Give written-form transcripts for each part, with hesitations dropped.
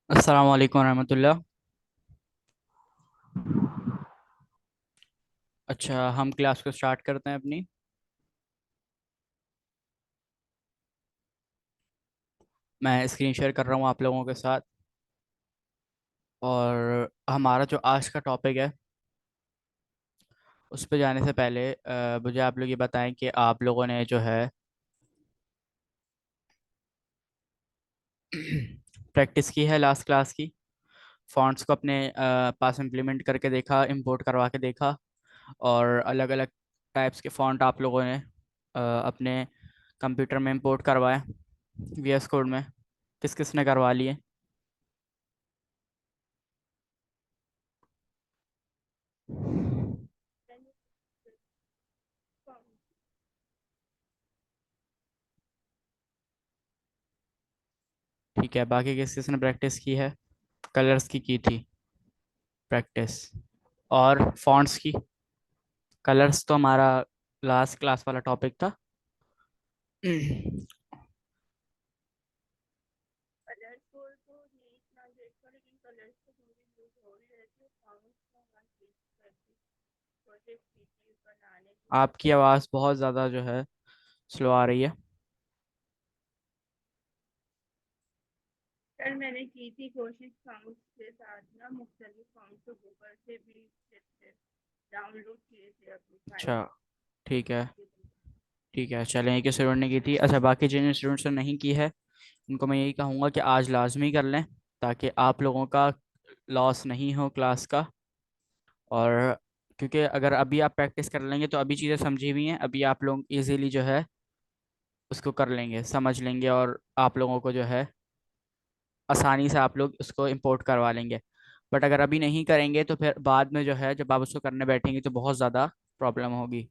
अस्सलाम वालेकुम रहमतुल्लाह। अच्छा, हम क्लास को स्टार्ट करते हैं अपनी। मैं स्क्रीन शेयर कर रहा हूँ आप लोगों के साथ। और हमारा जो आज का टॉपिक है उस पर जाने से पहले मुझे आप लोग ये बताएं कि आप लोगों ने जो है प्रैक्टिस की है लास्ट क्लास की। फॉन्ट्स को अपने पास इम्प्लीमेंट करके देखा, इंपोर्ट करवा के देखा। और अलग अलग टाइप्स के फॉन्ट आप लोगों ने अपने कंप्यूटर में इंपोर्ट करवाए वीएस कोड में। किस किस ने करवा लिए? ठीक है, बाकी किस किस ने प्रैक्टिस की है? कलर्स की थी प्रैक्टिस। और फॉन्ट्स की? कलर्स तो हमारा लास्ट क्लास वाला टॉपिक था। आपकी आवाज़ बहुत ज़्यादा जो है स्लो आ रही है। सर मैंने की थी कोशिश फाउंड्स के साथ ना मुख्तलिफ फाउंड को गूगल से भी डाउनलोड किए थे अपनी फाइल अच्छा, ठीक है। के। ठीक है, चलें, एक स्टूडेंट ने की थी। अच्छा, बाकी जिन स्टूडेंट्स ने नहीं की है उनको मैं यही कहूँगा कि आज लाजमी कर लें, ताकि आप लोगों का लॉस नहीं हो क्लास का। और क्योंकि अगर अभी आप प्रैक्टिस कर लेंगे तो अभी चीज़ें समझी हुई हैं, अभी आप लोग इजीली जो है उसको कर लेंगे, समझ लेंगे, और आप लोगों को जो है आसानी से आप लोग उसको इंपोर्ट करवा लेंगे। बट अगर अभी नहीं करेंगे तो फिर बाद में जो है जब आप उसको करने बैठेंगे तो बहुत ज़्यादा प्रॉब्लम होगी।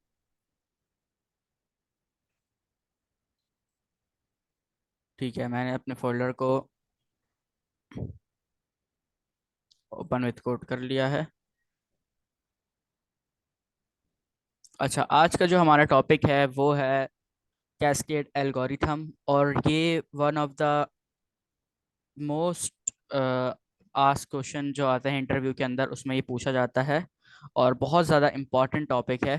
ठीक है, मैंने अपने फोल्डर को ओपन विथ कोड कर लिया है। अच्छा, आज का जो हमारा टॉपिक है वो है कैस्केड एल्गोरिथम। और ये one of the most ask question जो आता है इंटरव्यू के अंदर, उसमें ये पूछा जाता है। और बहुत ज़्यादा इम्पॉर्टेंट टॉपिक है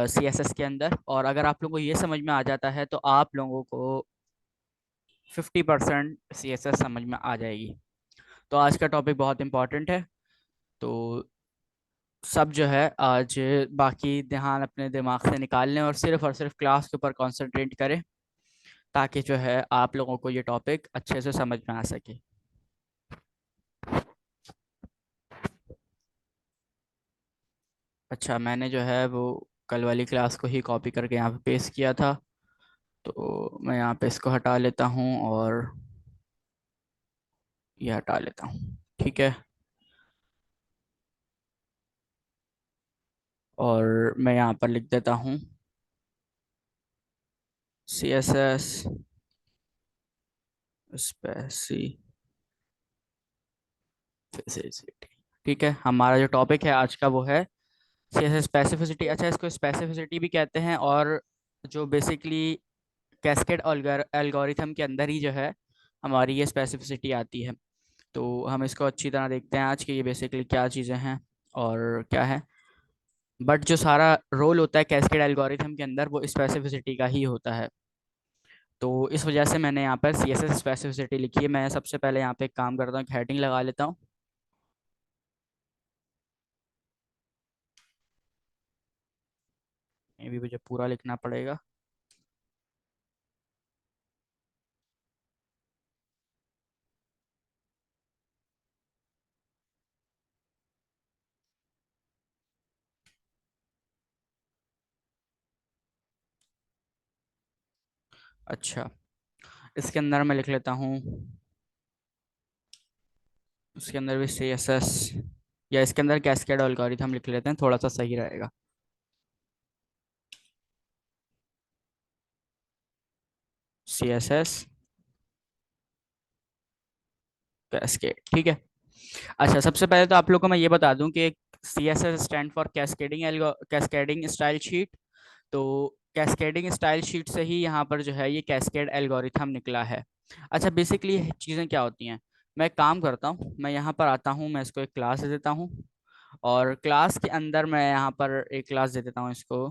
सीएसएस के अंदर। और अगर आप लोगों को ये समझ में आ जाता है तो आप लोगों को 50% सीएसएस समझ में आ जाएगी। तो आज का टॉपिक बहुत इम्पॉर्टेंट है। तो सब जो है आज बाकी ध्यान अपने दिमाग से निकाल लें और सिर्फ क्लास के ऊपर कंसंट्रेट करें, ताकि जो है आप लोगों को ये टॉपिक अच्छे से समझ में आ सके। अच्छा, मैंने जो है वो कल वाली क्लास को ही कॉपी करके यहाँ पे पेस्ट किया था। तो मैं यहाँ पे इसको हटा लेता हूँ और ये हटा लेता हूँ। ठीक है। और मैं यहाँ पर लिख देता हूँ सी एस एस स्पेसिफिसिटी। ठीक है, हमारा जो टॉपिक है आज का वो है सी एस एस स्पेसिफिसिटी। अच्छा, इसको स्पेसिफिसिटी भी कहते हैं। और जो बेसिकली कैस्केड एल्गोरिथम के अंदर ही जो है हमारी ये स्पेसिफिसिटी आती है। तो हम इसको अच्छी तरह देखते हैं आज कि ये बेसिकली क्या चीज़ें हैं और क्या है। बट जो सारा रोल होता है कैस्केड एल्गोरिथम के अंदर वो स्पेसिफिसिटी का ही होता है। तो इस वजह से मैंने यहाँ पर सी एस एस स्पेसिफिसिटी लिखी है। मैं सबसे पहले यहाँ पे एक काम करता हूँ, हेडिंग लगा लेता हूँ। ये भी मुझे पूरा लिखना पड़ेगा। अच्छा, इसके अंदर मैं लिख लेता हूँ, उसके अंदर भी सी एस एस, या इसके अंदर कैस्केड एल्गोरिथम लिख लेते हैं, थोड़ा सा सही रहेगा। सी एस एस कैस्केड, ठीक है। अच्छा, सबसे पहले तो आप लोग को मैं ये बता दूं कि C S S stand for cascading style sheet. तो कैस्केडिंग स्टाइल शीट से ही यहाँ पर जो है ये कैस्केड एल्गोरिथम निकला है। अच्छा, बेसिकली चीज़ें क्या होती हैं? मैं एक काम करता हूँ, मैं यहाँ पर आता हूँ, मैं इसको एक क्लास दे देता हूँ, और क्लास के अंदर मैं यहाँ पर एक क्लास दे देता हूँ इसको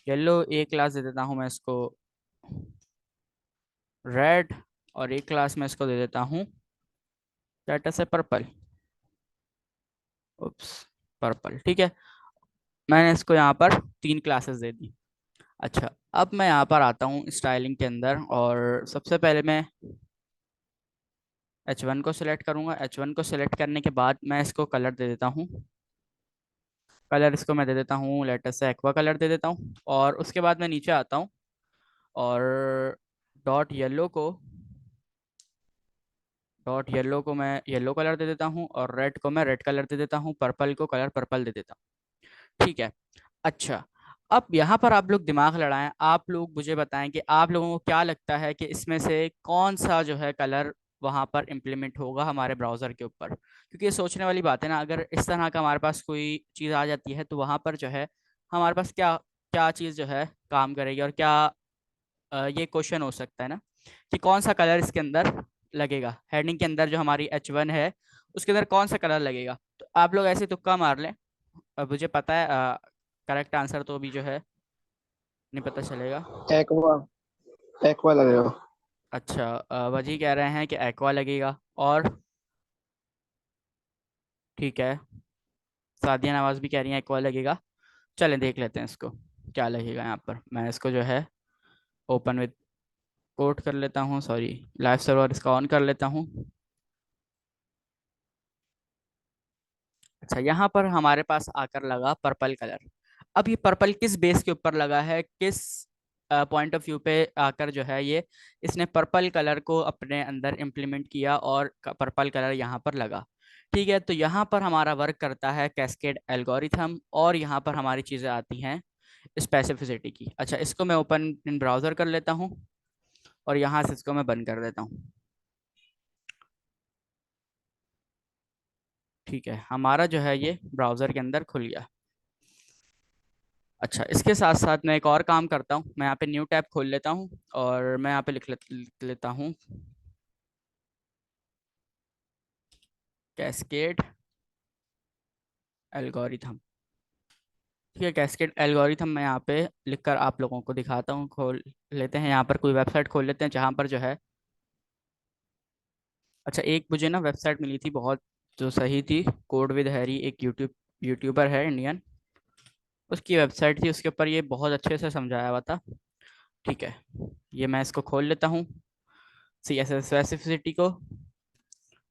येलो, एक क्लास दे देता हूँ मैं इसको रेड, और एक क्लास में इसको दे देता हूँ डाटा से पर्पल। उप्स, पर्पल, ठीक है। मैंने इसको यहाँ पर 3 क्लासेस दे दी। अच्छा, अब मैं यहाँ पर आता हूँ स्टाइलिंग के अंदर, और सबसे पहले मैं H1 को सिलेक्ट करूँगा। H1 को सिलेक्ट करने के बाद मैं इसको कलर दे देता हूँ। कलर इसको मैं दे देता हूँ, लेटेस्ट से एक्वा कलर दे देता हूँ, और उसके बाद मैं नीचे आता हूँ और dot yellow co dot yellow को मैं येलो कलर दे देता हूँ, और रेड को मैं रेड कलर दे देता हूँ, पर्पल को कलर पर्पल दे देता हूँ। ठीक है। अच्छा, अब यहाँ पर आप लोग दिमाग लड़ाएं, आप लोग मुझे बताएं कि आप लोगों को क्या लगता है कि इसमें से कौन सा जो है कलर वहाँ पर इम्प्लीमेंट होगा हमारे ब्राउज़र के ऊपर। क्योंकि ये सोचने वाली बात है ना, अगर इस तरह का हमारे पास कोई चीज़ आ जाती है तो वहाँ पर जो है हमारे पास क्या क्या चीज़ जो है काम करेगी, और क्या ये क्वेश्चन हो सकता है ना कि कौन सा कलर इसके अंदर लगेगा। हेडिंग के अंदर जो हमारी H1 है उसके अंदर कौन सा कलर लगेगा, तो आप लोग ऐसे तुक्का मार लें। अब मुझे पता है करेक्ट आंसर तो अभी जो है नहीं पता चलेगा। एक्वा। एक्वा लगेगा। अच्छा, वजी कह रहे हैं कि एक्वा लगेगा, और ठीक है, सादिया नवाज भी कह रही हैं एक्वा लगेगा। चलें देख लेते हैं इसको क्या लगेगा। यहाँ पर मैं इसको जो है ओपन विद कोड कर लेता हूँ, सॉरी, लाइव सर्वर इसका ऑन कर लेता हूँ। अच्छा, यहाँ पर हमारे पास आकर लगा पर्पल कलर। अब ये पर्पल किस बेस के ऊपर लगा है, किस पॉइंट ऑफ व्यू पे आकर जो है ये इसने पर्पल कलर को अपने अंदर इम्प्लीमेंट किया और पर्पल कलर यहाँ पर लगा। ठीक है, तो यहाँ पर हमारा वर्क करता है कैस्केड एल्गोरिथम, और यहाँ पर हमारी चीज़ें आती हैं स्पेसिफिसिटी की। अच्छा, इसको मैं ओपन इन ब्राउज़र कर लेता हूँ, और यहाँ से इसको मैं बंद कर देता हूँ। ठीक है, हमारा जो है ये ब्राउज़र के अंदर खुल गया। अच्छा, इसके साथ साथ मैं एक और काम करता हूँ, मैं यहाँ पे न्यू टैब खोल लेता हूँ, और मैं यहाँ पे लिख लेता हूँ कैस्केड एल्गोरिथम। ठीक है, कैस्केड एल्गोरिथम मैं यहाँ पे लिखकर आप लोगों को दिखाता हूँ। खोल लेते हैं यहाँ पर कोई वेबसाइट खोल लेते हैं जहाँ पर जो है, अच्छा, एक मुझे ना वेबसाइट मिली थी बहुत जो सही थी, कोड विद हैरी, एक यूट्यूबर है इंडियन, उसकी वेबसाइट थी, उसके ऊपर ये बहुत अच्छे से समझाया हुआ था। ठीक है, ये मैं इसको खोल लेता हूँ CSS स्पेसिफिसिटी को,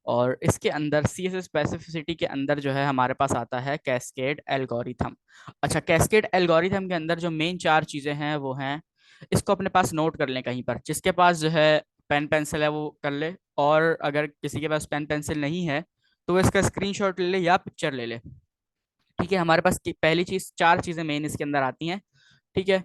और इसके अंदर CSS स्पेसिफिसिटी के अंदर जो है हमारे पास आता है कैस्केड एल्गोरिथम। अच्छा, कैस्केड एल्गोरिथम के अंदर जो मेन 4 चीज़ें हैं वो हैं, इसको अपने पास नोट कर लें कहीं पर, जिसके पास जो है पेन पेंसिल है वो कर ले, और अगर किसी के पास पेन पेंसिल नहीं है तो वो इसका स्क्रीनशॉट ले ले या पिक्चर ले ले। ठीक है, हमारे पास पहली चीज़, 4 चीज़ें मेन इसके अंदर आती हैं। ठीक है,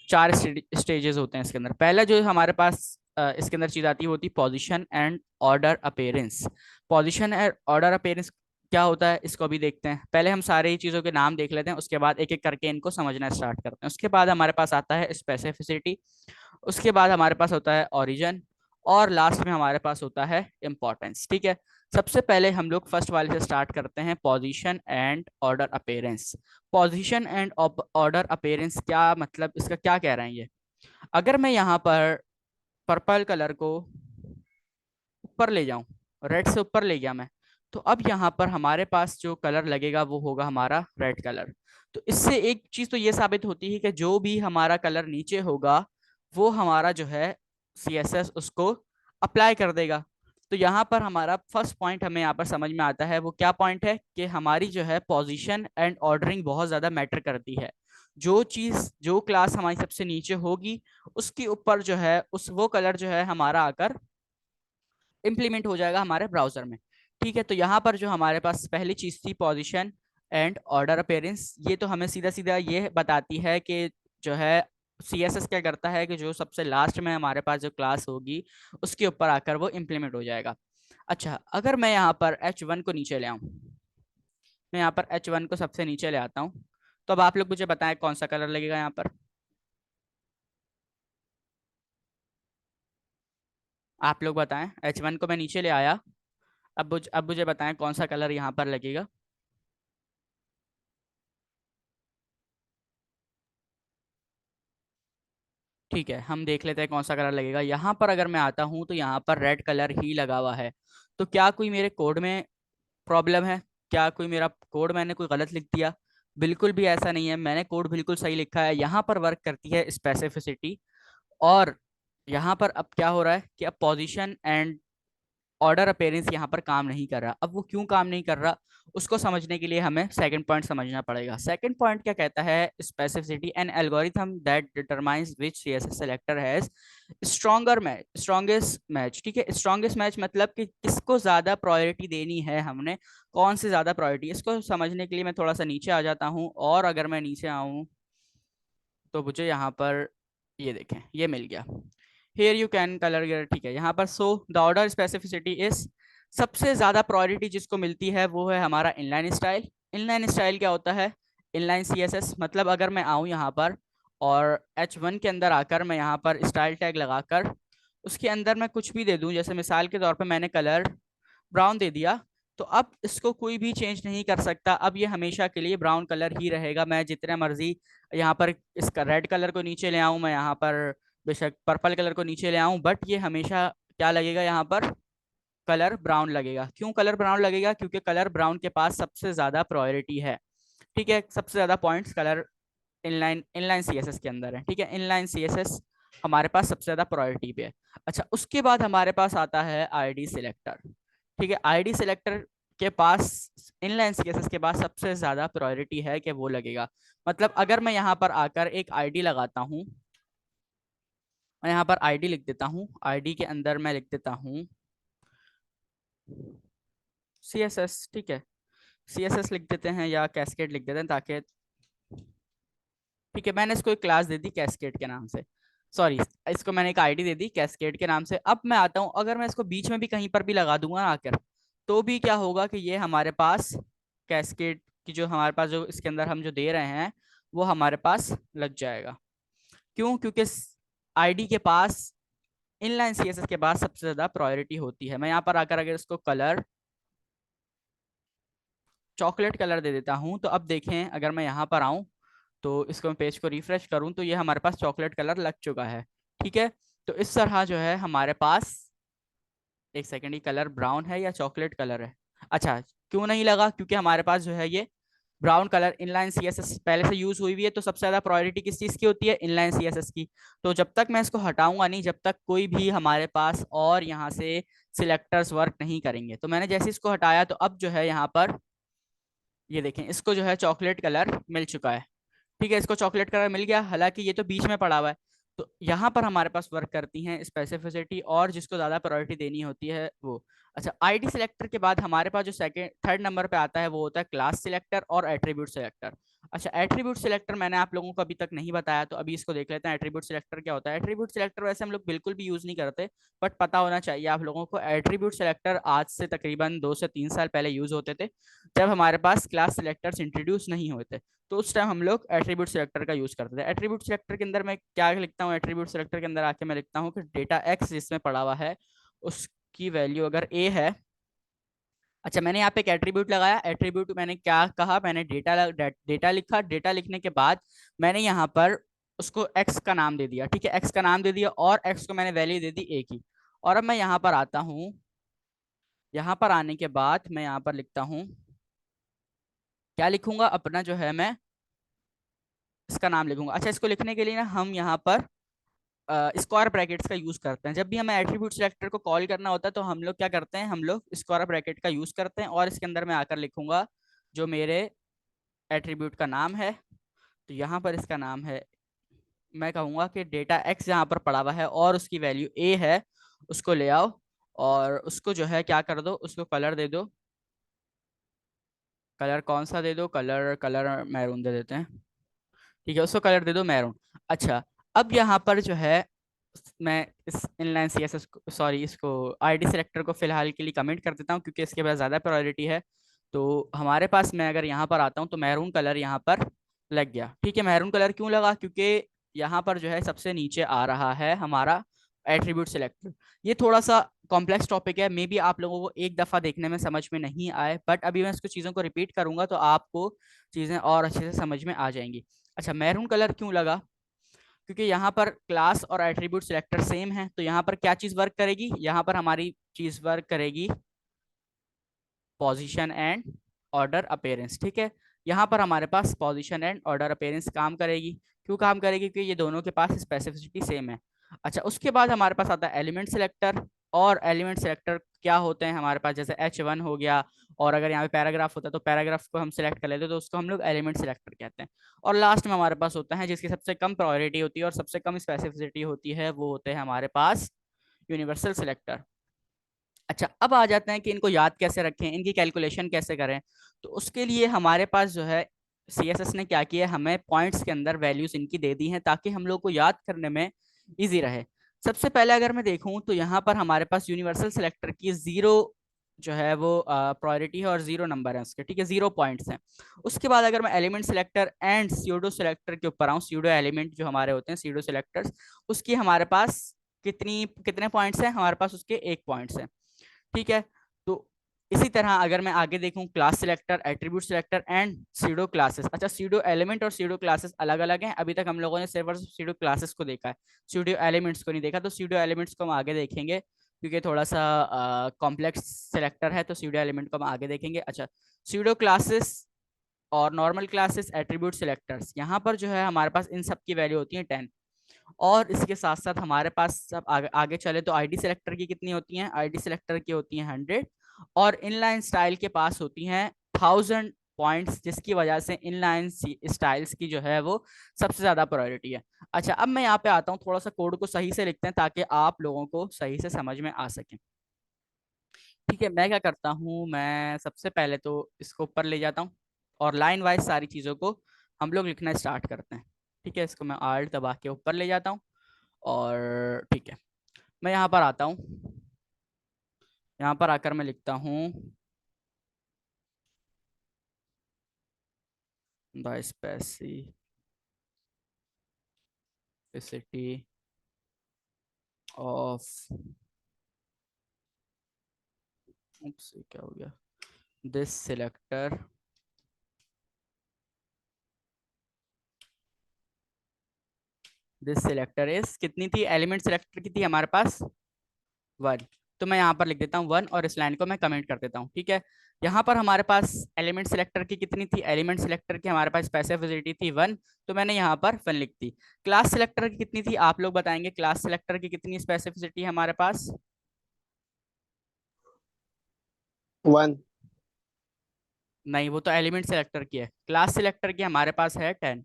4 स्टेजेस होते हैं इसके अंदर। पहला जो हमारे पास इसके अंदर चीज आती है वो होती है position and order appearance. Position and order appearance क्या होता है इसको भी देखते हैं। पहले हम सारे ही चीज़ों के नाम देख लेते हैं, उसके बाद एक एक करके इनको समझना स्टार्ट करते हैं। उसके बाद हमारे पास आता है स्पेसिफिसिटी, उसके बाद हमारे पास होता है ओरिजिन, और लास्ट में हमारे पास होता है इम्पोर्टेंस। ठीक है, सबसे पहले हम लोग फर्स्ट वाले से स्टार्ट करते हैं, position and order appearance. Position and order appearance क्या मतलब, इसका क्या कह रहे हैं ये। अगर मैं यहाँ पर पर्पल कलर को ऊपर ले जाऊं, रेड से ऊपर ले गया मैं, तो अब यहाँ पर हमारे पास जो कलर लगेगा वो होगा हमारा रेड कलर। तो इससे एक चीज तो ये साबित होती है कि जो भी हमारा कलर नीचे होगा वो हमारा जो है CSS उसको अप्लाई कर देगा। तो यहाँ पर हमारा फर्स्ट पॉइंट हमें यहाँ पर समझ में आता है, वो क्या पॉइंट है कि हमारी जो है पोजीशन एंड ऑर्डरिंग बहुत ज्यादा मैटर करती है। जो चीज, जो क्लास हमारी सबसे नीचे होगी उसके ऊपर जो है उस वो कलर जो है हमारा आकर इम्प्लीमेंट हो जाएगा हमारे ब्राउजर में। ठीक है, तो यहाँ पर जो हमारे पास पहली चीज थी पोजीशन एंड ऑर्डर अपेयरेंस, ये तो हमें सीधा सीधा ये बताती है कि जो है CSS क्या करता है कि जो सबसे लास्ट में हमारे पास जो क्लास होगी उसके ऊपर आकर वो इम्प्लीमेंट हो जाएगा। अच्छा, अगर मैं यहाँ पर H1 को नीचे ले आऊँ, मैं यहाँ पर H1 को सबसे नीचे ले आता हूँ, तो अब आप लोग मुझे बताएं कौन सा कलर लगेगा यहाँ पर। आप लोग बताएं। H1 को मैं नीचे ले आया। अब मुझे बताएं कौन सा कलर यहाँ पर लगेगा। ठीक है, हम देख लेते हैं कौन सा कलर लगेगा। यहाँ पर अगर मैं आता हूँ तो यहाँ पर रेड कलर ही लगा हुआ है। तो क्या कोई मेरे कोड में प्रॉब्लम है? क्या कोई मेरा कोड मैंने कोई गलत लिख दिया? बिल्कुल भी ऐसा नहीं है, मैंने कोड बिल्कुल सही लिखा है। यहाँ पर वर्क करती है स्पेसिफिसिटी। और यहाँ पर अब क्या हो रहा है कि अब पोजीशन एंड ऑर्डर अपेयरेंस यहाँ पर काम नहीं कर रहा। अब वो क्यों काम नहीं कर रहा, उसको समझने के लिए हमें सेकंड पॉइंट समझना पड़ेगा। सेकंड पॉइंट क्या कहता है? Specificity an algorithm that determines which CSS selector has stronger match, strongest match. ठीक है, स्ट्रॉन्गेस्ट मैच मतलब कि किसको ज्यादा प्रायोरिटी देनी है, हमने कौन से ज्यादा प्रायोरिटी। इसको समझने के लिए मैं थोड़ा सा नीचे आ जाता हूँ, और अगर मैं नीचे आऊँ तो मुझे यहाँ पर ये देखें, ये मिल गया। Here you can color graded। ठीक है, यहाँ पर so the order specificity is, सबसे ज्यादा प्रायोरिटी जिसको मिलती है वो है हमारा इनलाइन स्टाइल। इनलाइन स्टाइल क्या होता है? इनलाइन सीएसएस मतलब अगर मैं आऊँ यहाँ पर और H1 के अंदर आकर मैं यहाँ पर स्टाइल टैग लगाकर उसके अंदर मैं कुछ भी दे दूं, जैसे मिसाल के तौर पे मैंने कलर ब्राउन दे दिया, तो अब इसको कोई भी चेंज नहीं कर सकता। अब ये हमेशा के लिए ब्राउन कलर ही रहेगा। मैं जितने मर्जी यहाँ पर इसका रेड कलर को नीचे ले आऊँ, मैं यहाँ पर बेशक पर्पल कलर को नीचे ले आऊँ, बट ये हमेशा क्या लगेगा, यहाँ पर कलर ब्राउन लगेगा। क्यों कलर ब्राउन लगेगा? क्योंकि कलर ब्राउन के पास सबसे ज्यादा प्रायोरिटी है। ठीक है, सबसे ज्यादा points colour inline inline CSS के अंदर है। ठीक है, इनलाइन सीएसएस हमारे पास सबसे ज्यादा प्रायोरिटी पे है। अच्छा, उसके बाद हमारे पास आता है आईडी सिलेक्टर। ठीक है, आईडी सिलेक्टर के पास इनलाइन सीएसएस के पास सबसे ज्यादा प्रायोरिटी है कि वो लगेगा। मतलब अगर मैं यहाँ पर आकर एक आईडी लगाता हूँ, मैं यहाँ पर आईडी लिख देता हूँ, आईडी के अंदर मैं लिख देता हूँ सीएसएस। ठीक है, सीएसएस लिख देते हैं या कैस्केड लिख देते हैं ताकि, ठीक है, मैंने इसको एक क्लास दे दी कैस्केड के नाम से, सॉरी, इसको मैंने एक आईडी दे दी कैस्केड के नाम से। अब मैं आता हूँ, अगर मैं इसको बीच में भी कहीं पर भी लगा दूंगा आकर, तो भी क्या होगा कि ये हमारे पास कैस्केड की जो हमारे पास जो इसके अंदर हम जो दे रहे हैं वो हमारे पास लग जाएगा। क्यों? क्योंकि आईडी के पास इनलाइन सीएसएस के पास सबसे ज्यादा प्रायोरिटी होती है। मैं यहाँ पर आकर अगर इसको कलर चॉकलेट कलर दे देता हूँ, तो अब देखें अगर मैं यहाँ पर आऊँ तो इसको मैं पेज को रिफ्रेश करूँ तो ये हमारे पास चॉकलेट कलर लग चुका है। ठीक है, तो इस तरह जो है हमारे पास, एक सेकेंड, ये कलर ब्राउन है या चॉकलेट कलर है? अच्छा, क्यों नहीं लगा? क्योंकि हमारे पास जो है ये ब्राउन कलर इनलाइन सीएसएस पहले से यूज हुई हुई है, तो सबसे ज्यादा प्रायोरिटी किस चीज की होती है? इनलाइन सीएसएस की। तो जब तक मैं इसको हटाऊंगा नहीं, जब तक कोई भी हमारे पास और यहाँ से सिलेक्टर्स वर्क नहीं करेंगे। तो मैंने जैसे इसको हटाया तो अब जो है यहाँ पर ये देखें, इसको जो है चॉकलेट कलर मिल चुका है। ठीक है, इसको चॉकलेट कलर मिल गया, हालांकि ये तो बीच में पड़ा हुआ है। तो यहाँ पर हमारे पास वर्क करती हैं स्पेसिफिसिटी, और जिसको ज्यादा प्रायोरिटी देनी होती है वो। अच्छा, आईडी सिलेक्टर के बाद हमारे पास जो सेकंड थर्ड नंबर पे आता है वो होता है क्लास सिलेक्टर और एट्रीब्यूट सिलेक्टर। अच्छा, एट्रीब्यूट सिलेक्टर मैंने आप लोगों को अभी तक नहीं बताया, तो अभी इसको देख लेते हैं। एट्रीब्यूट सिलेक्टर क्या होता है? एट्रीब्यूट सिलेक्टर वैसे हम लोग बिल्कुल भी यूज नहीं करते, बट पता होना चाहिए आप लोगों को। एट्रीब्यूट सिलेक्टर आज से तकरीबन 2 से 3 साल पहले यूज होते थे, जब हमारे पास क्लास सिलेक्टर्स इंट्रोड्यूस नहीं होते। तो उस टाइम हम लोग एट्रीब्यूट सिलेक्टर का यूज करते थे। एट्रीब्यूट सिलेक्टर के अंदर मैं क्या लिखता हूँ? एट्रीब्यूट सिलेक्टर के अंदर आके मैं लिखता हूँ कि डेटा एक्स जिसमें पड़ा हुआ है उसकी वैल्यू अगर ए है। अच्छा, मैंने यहाँ पे एक एट्रीब्यूट लगाया। एट्रीब्यूट मैंने क्या कहा? मैंने डेटा लिखा। डेटा लिखने के बाद मैंने यहाँ पर उसको एक्स का नाम दे दिया। ठीक है, एक्स का नाम दे दिया और एक्स को मैंने वैल्यू दे दी ए की। और अब मैं यहाँ पर आता हूँ, यहाँ पर आने के बाद मैं यहाँ पर लिखता हूँ, क्या लिखूंगा? अपना जो है मैं इसका नाम लिखूंगा। अच्छा, इसको लिखने के लिए ना हम यहाँ पर स्क्वायर ब्रैकेट्स का यूज करते हैं। जब भी हमें एट्रीब्यूट सिलेक्टर को कॉल करना होता है तो हम लोग क्या करते हैं? हम लोग स्क्वायर ब्रैकेट का यूज करते हैं, और इसके अंदर मैं आकर लिखूंगा जो मेरे एट्रीब्यूट का नाम है। तो यहाँ पर इसका नाम है, मैं कहूँगा कि डेटा एक्स यहाँ पर पड़ा हुआ है और उसकी वैल्यू ए है, उसको ले आओ और उसको जो है क्या कर दो, उसको कलर दे दो। कलर कौन सा दे दो? कलर कलर मैरून दे देते हैं। ठीक है, उसको कलर दे दो मैरून। अच्छा, अब यहाँ पर जो है मैं इस इनलाइन सीएसएस सॉरी इसको आईडी सिलेक्टर को फिलहाल के लिए कमेंट कर देता हूँ, क्योंकि इसके पास ज़्यादा प्रायोरिटी है। तो हमारे पास, मैं अगर यहाँ पर आता हूँ तो मैरून कलर यहाँ पर लग गया। ठीक है, मैरून कलर क्यों लगा? क्योंकि यहाँ पर जो है सबसे नीचे आ रहा है हमारा एट्रीब्यूट सिलेक्टर। ये थोड़ा सा कॉम्प्लेक्स टॉपिक है, मे बी आप लोगों को एक दफा देखने में समझ में नहीं आए, बट अभी मैं इसको चीज़ों को रिपीट करूंगा तो आपको चीज़ें और अच्छे से समझ में आ जाएंगी। अच्छा, मैरून कलर क्यों लगा? क्योंकि यहाँ पर क्लास और एट्रीब्यूट सिलेक्टर सेम है, तो यहाँ पर क्या चीज़ वर्क करेगी? यहाँ पर हमारी चीज़ वर्क करेगी पोजीशन एंड ऑर्डर अपेयरेंस। ठीक है, यहाँ पर हमारे पास पोजीशन एंड ऑर्डर अपेयरेंस काम करेगी। क्यों काम करेगी? क्योंकि ये दोनों के पास स्पेसिफिसिटी सेम है। अच्छा, उसके बाद हमारे पास आता है एलिमेंट सिलेक्टर। और एलिमेंट सिलेक्टर क्या होते हैं हमारे पास? जैसे H1 हो गया, और अगर यहाँ पे पैराग्राफ होता है तो पैराग्राफ को हम सिलेक्ट कर लेते हैं, तो उसको हम लोग एलिमेंट सिलेक्टर कहते हैं। और लास्ट में हमारे पास होता है जिसकी सबसे कम प्रायोरिटी होती है और सबसे कम स्पेसिफिसिटी होती है, वो होते हैं हमारे पास यूनिवर्सल सिलेक्टर। अच्छा, अब आ जाते हैं कि इनको याद कैसे रखें, इनकी कैलकुलेशन कैसे करें। तो उसके लिए हमारे पास जो है CSS ने क्या किया है, हमें पॉइंट्स के अंदर वैल्यूज इनकी दे दी हैं ताकि हम लोग को याद करने में इजी रहे। सबसे पहले अगर मैं देखूं तो यहाँ पर हमारे पास यूनिवर्सल सिलेक्टर की 0 जो है वो प्रायोरिटी है और 0 नंबर है उसके। ठीक है, 0 पॉइंट्स हैं। उसके बाद अगर मैं element selector and pseudo selector के ऊपर आऊँ, स्यूडो एलिमेंट जो हमारे होते हैं स्यूडो सिलेक्टर्स, उसकी हमारे पास कितने पॉइंट्स हैं? हमारे पास उसके 1 पॉइंट्स हैं। ठीक है, तो इसी तरह अगर मैं आगे देखूं, class selector, attribute selector and pseudo classes. अच्छा, सीडो एलिमेंट और सीडो क्लासेस अलग अलग हैं। अभी तक हम लोगों ने सिर्फ और सिर्फ सीडो क्लासेस को देखा है, सीडो एलिमेंट्स को नहीं देखा। तो सीडो एलिमेंट्स को हम आगे देखेंगे क्योंकि थोड़ा सा कॉम्प्लेक्स सिलेक्टर है, तो सीडो एलिमेंट को हम आगे देखेंगे। अच्छा, सीडो क्लासेस और नॉर्मल क्लासेस, एट्रीब्यूट सिलेक्टर्स, यहाँ पर जो है हमारे पास इन सब की वैल्यू होती है 10। और इसके साथ साथ हमारे पास सब आगे चले तो आईडी सिलेक्टर की कितनी होती हैं? आईडी सिलेक्टर की होती हैं 100। और इनलाइन स्टाइल के पास होती हैं 1000 पॉइंट्स, जिसकी वजह से इनलाइन स्टाइल्स की जो है वो सबसे ज्यादा प्रायोरिटी है। अच्छा, अब मैं यहाँ पे आता हूँ, थोड़ा सा कोड को सही से लिखते हैं ताकि आप लोगों को सही से समझ में आ सके। ठीक है, मैं क्या करता हूँ, मैं सबसे पहले तो इसको ऊपर ले जाता हूँ और लाइन वाइज सारी चीज़ों को हम लोग लिखना स्टार्ट करते हैं। ठीक है, इसको मैं आल्ट दबा के ऊपर ले जाता हूँ। और ठीक है, मैं यहाँ पर आता हूँ, यहाँ पर आकर मैं लिखता हूँ द स्पेसिफिसिटी ऑफ, क्या हो गया, दिस सिलेक्टर इज, कितनी थी? एलिमेंट सिलेक्टर की थी हमारे पास 1। तो मैं यहाँ पर लिख देता हूँ 1 और इस लाइन को मैं कमेंट कर देता हूँ। ठीक है, यहाँ पर हमारे पास एलिमेंट सिलेक्टर की कितनी थी? एलिमेंट सिलेक्टर की हमारे पास स्पेसिफिसिटी थी 1, तो मैंने यहाँ पर 1 लिख दी। क्लास सिलेक्टर की कितनी थी? आप लोग बताएंगे, क्लास सिलेक्टर की कितनी स्पेसिफिसिटी है हमारे पास? 1। नहीं, वो तो एलिमेंट सिलेक्टर की है। क्लास सिलेक्टर की हमारे पास है 10।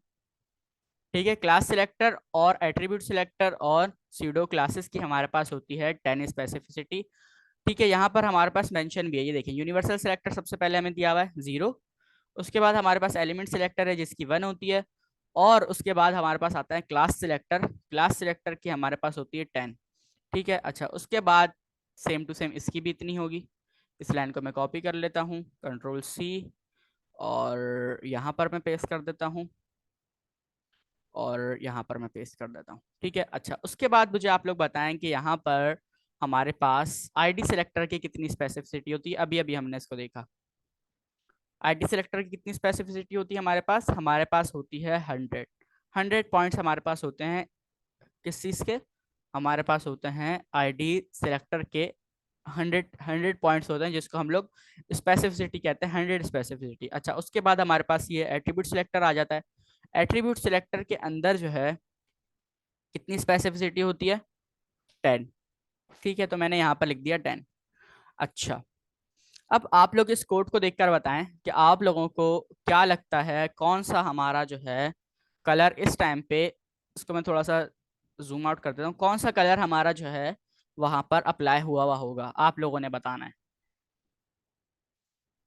ठीक है, क्लास सिलेक्टर और एट्रीब्यूट सिलेक्टर और सीडो क्लासेस की हमारे पास होती है 10 स्पेसिफिसिटी। ठीक है, यहाँ पर हमारे पास मेंशन भी है, ये देखिए, यूनिवर्सल सिलेक्टर सबसे पहले हमें दिया हुआ है 0। उसके बाद हमारे पास एलिमेंट सिलेक्टर है जिसकी 1 होती है। और उसके बाद हमारे पास आता है क्लास सिलेक्टर, क्लास सिलेक्टर की हमारे पास होती है 10। ठीक है, अच्छा, उसके बाद सेम टू सेम इसकी भी इतनी होगी। इस लाइन को मैं कॉपी कर लेता हूँ, Ctrl+C, और यहाँ पर मैं पेस्ट कर देता हूँ, और यहाँ पर मैं पेस्ट कर देता हूँ। ठीक है, अच्छा, उसके बाद मुझे आप लोग बताएं कि यहाँ पर हमारे पास आईडी सिलेक्टर की कितनी स्पेसिफिसिटी होती है? अभी अभी हमने इसको देखा। आईडी सिलेक्टर की कितनी स्पेसिफिसिटी होती है हमारे पास? हमारे पास होती है 100। 100 पॉइंट्स हमारे पास होते हैं किस चीज़ के? हमारे पास होते हैं आईडी सिलेक्टर के 100 पॉइंट्स होते हैं, जिसको हम लोग स्पेसिफिसिटी कहते हैं, 100 स्पेसिफिसिटी। अच्छा, उसके बाद हमारे पास ये एट्रीब्यूट सिलेक्टर आ जाता है। एट्रीब्यूट सिलेक्टर के अंदर जो है कितनी स्पेसिफिसिटी होती है? 10। ठीक है, तो मैंने यहाँ पर लिख दिया 10। अच्छा, अब आप लोग इस कोड को देखकर बताएं कि आप लोगों को क्या लगता है कौन सा हमारा जो है कलर इस टाइम पे, इसको मैं थोड़ा सा जूम आउट कर देता हूँ, कौन सा कलर हमारा जो है वहां पर अप्लाई हुआ हुआ होगा, आप लोगों ने बताना है।